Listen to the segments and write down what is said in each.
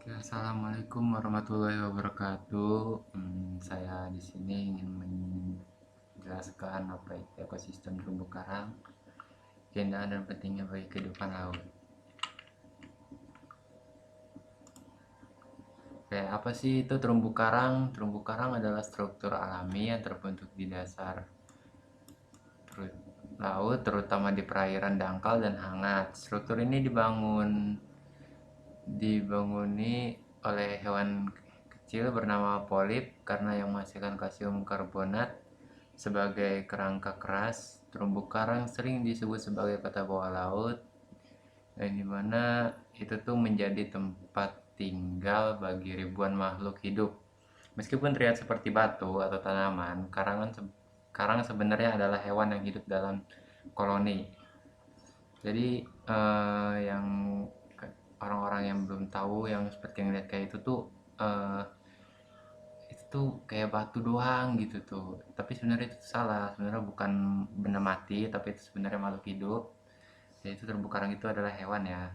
Oke, assalamualaikum warahmatullahi wabarakatuh. Saya di sini ingin menjelaskan apa itu ekosistem terumbu karang, keindahan dan pentingnya bagi kehidupan laut. Oke, apa sih itu terumbu karang? Terumbu karang adalah struktur alami yang terbentuk di dasar laut, terutama di perairan dangkal dan hangat. Struktur ini dibanguni oleh hewan kecil bernama polip karena yang menghasilkan kalsium karbonat sebagai kerangka keras. Terumbu karang sering disebut sebagai kota bawah laut, yang dimana itu tuh menjadi tempat tinggal bagi ribuan makhluk hidup. Meskipun terlihat seperti batu atau tanaman, karang sebenarnya adalah hewan yang hidup dalam koloni. Jadi yang orang-orang yang belum tahu, yang seperti yang lihat kayak eh, itu tuh kayak batu doang gitu tuh. Tapi sebenarnya itu salah. Sebenarnya bukan benda mati, tapi itu sebenarnya makhluk hidup. Yaitu terumbu karang itu adalah hewan ya.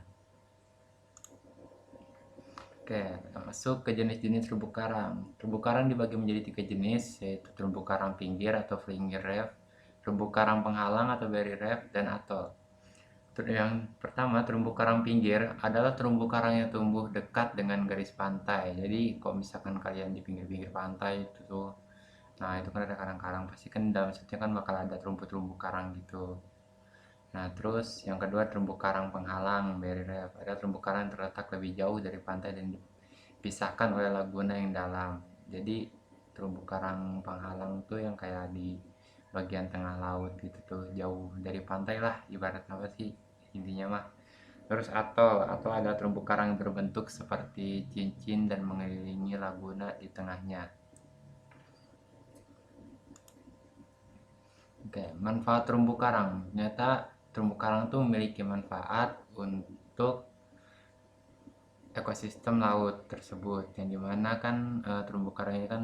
Oke, masuk ke jenis-jenis terumbu karang. Terumbu karang dibagi menjadi tiga jenis, yaitu terumbu karang pinggir atau flinger reef, terumbu karang penghalang atau berry reef, dan atol. Yang pertama, terumbu karang pinggir adalah terumbu karang yang tumbuh dekat dengan garis pantai. Jadi, kalau misalkan kalian di pinggir-pinggir pantai itu tuh, nah itu kan ada karang-karang, pasti kan dalam situ kan bakal ada terumbu-terumbu karang gitu. Nah, terus yang kedua terumbu karang penghalang, barrier reef. Ada terumbu karang yang terletak lebih jauh dari pantai dan dipisahkan oleh laguna yang dalam. Jadi, terumbu karang penghalang tuh yang kayak di bagian tengah laut gitu tuh, jauh dari pantai lah, ibarat apa sih intinya mah. Terus atol ada terumbu karang yang berbentuk seperti cincin dan mengelilingi laguna di tengahnya. Oke, manfaat terumbu karang. Ternyata terumbu karang tuh memiliki manfaat untuk ekosistem laut tersebut. Yang dimana kan terumbu karang ini kan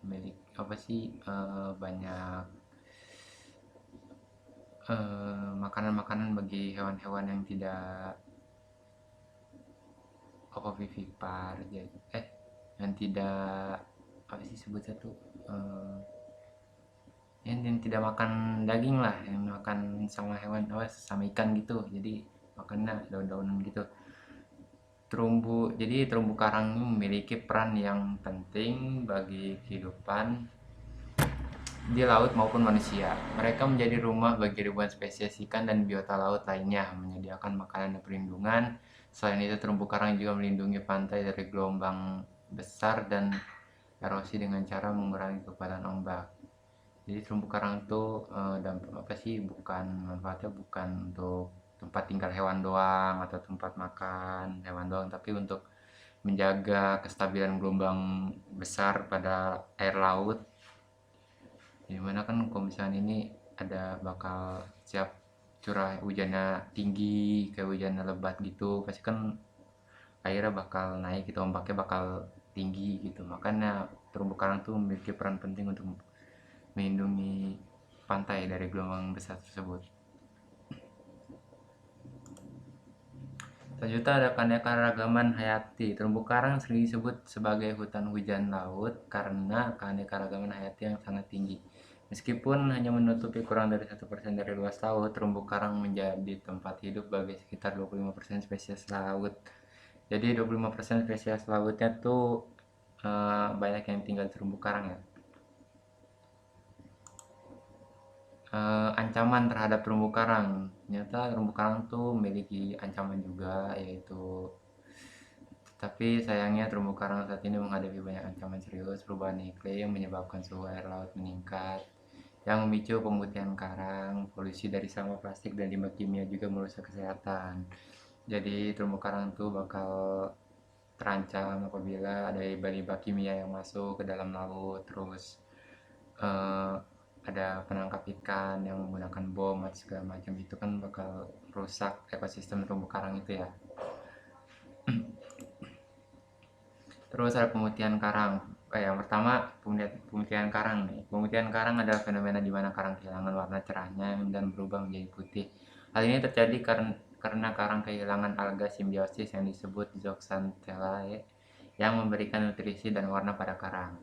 milik apa sih banyak makanan-makanan bagi hewan-hewan yang tidak ovovivipar, yang tidak apa sih sebutnya tuh eh, yang tidak makan daging lah, yang makan sama hewan apa sama ikan gitu, jadi makannya daun-daunan gitu. Terumbu karang ini memiliki peran yang penting bagi kehidupan di laut maupun manusia. Mereka menjadi rumah bagi ribuan spesies ikan dan biota laut lainnya, menyediakan makanan dan perlindungan. Selain itu, terumbu karang juga melindungi pantai dari gelombang besar dan erosi dengan cara mengurangi kekuatan ombak. Jadi terumbu karang itu dampak apa sih? Bukan manfaatnya bukan untuk tempat tinggal hewan doang atau tempat makan hewan doang, tapi untuk menjaga kestabilan gelombang besar pada air laut. Dimana kan kalau misalnya ini ada bakal siap curah hujannya tinggi, kayak hujannya lebat gitu, pasti kan airnya bakal naik gitu, ombaknya bakal tinggi gitu. Makanya terumbu karang tuh memiliki peran penting untuk melindungi pantai dari gelombang besar tersebut. Selanjutnya ada keanekaragaman hayati. Terumbu karang sering disebut sebagai hutan hujan laut karena keanekaragaman hayati yang sangat tinggi. Meskipun hanya menutupi kurang dari 1% dari luas laut, terumbu karang menjadi tempat hidup bagi sekitar 25% spesies laut. Jadi 25% spesies lautnya tuh banyak yang tinggal di terumbu karang ya. Ancaman terhadap terumbu karang. Ternyata terumbu karang tuh memiliki ancaman juga, yaitu tapi sayangnya terumbu karang saat ini menghadapi banyak ancaman serius. Perubahan iklim menyebabkan suhu air laut meningkat, yang memicu pemutihan karang, polusi dari sampah plastik dan limbah kimia juga merusak kesehatan. Jadi terumbu karang tuh bakal terancam apabila ada limbah-limbah kimia yang masuk ke dalam laut. Terus eh, ada penangkap ikan yang menggunakan bom atau segala macam, itu kan bakal rusak ekosistem terumbu karang itu ya. Terus ada pemutihan karang. Yang pertama pemutihan karang nih. Pemutihan karang adalah fenomena di mana karang kehilangan warna cerahnya dan berubah menjadi putih. Hal ini terjadi karena karang kehilangan alga simbiosis yang disebut zooxanthellae yang memberikan nutrisi dan warna pada karang.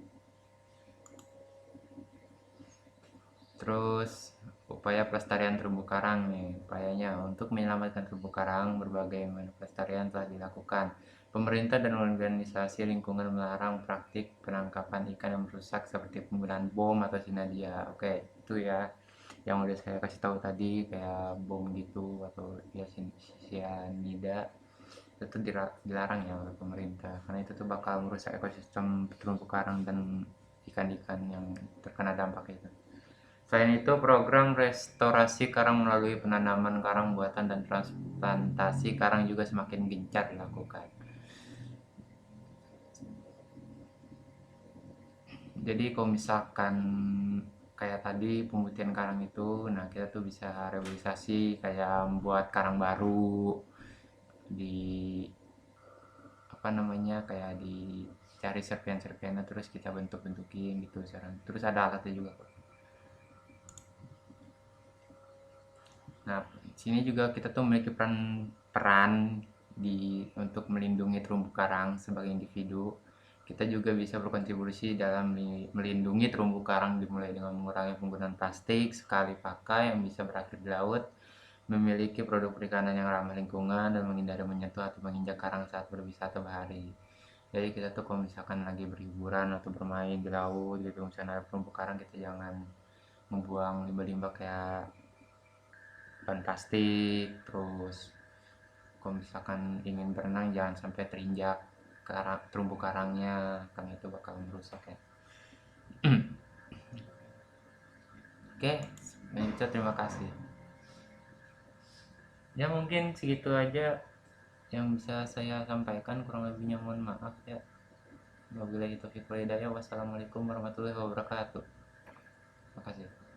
Terus upaya pelestarian terumbu karang nih, upayanya untuk menyelamatkan terumbu karang, berbagai pelestarian telah dilakukan. Pemerintah dan organisasi lingkungan melarang praktik penangkapan ikan yang merusak seperti penggunaan bom atau sinadia. Oke, itu ya yang udah saya kasih tahu tadi, kayak bom gitu atau ya sianida itu dilarang ya oleh pemerintah, karena itu tuh bakal merusak ekosistem terumbu karang dan ikan-ikan yang terkena dampak itu. Selain itu, program restorasi karang melalui penanaman karang buatan dan transplantasi karang juga semakin gencar dilakukan. Jadi kalau misalkan kayak tadi pemutihan karang itu, nah kita tuh bisa rehabilitasi kayak membuat karang baru di apa namanya, kayak dicari serpian-serpiannya terus kita bentuk-bentukin gitu sekarang. Terus ada alatnya juga kok. Nah, sini juga kita tuh memiliki peran peran untuk melindungi terumbu karang sebagai individu. Kita juga bisa berkontribusi dalam melindungi terumbu karang, dimulai dengan mengurangi penggunaan plastik sekali pakai yang bisa berakhir di laut, memiliki produk perikanan yang ramah lingkungan, dan menghindari menyentuh atau menginjak karang saat berwisata bahari. Jadi kita tuh kalau misalkan lagi berhiburan atau bermain di laut gitu, misalnya ada terumbu karang, kita jangan membuang limbah-limbah kayak ban plastik. Terus kalau misalkan ingin berenang jangan sampai terinjak terumbu karangnya, karena itu bakal merusak ya. Oke, itu terima kasih. Ya mungkin segitu aja yang bisa saya sampaikan, kurang lebihnya mohon maaf ya. Wabillahi taufiq wal hidayah. Wassalamualaikum warahmatullahi wabarakatuh. Terima kasih.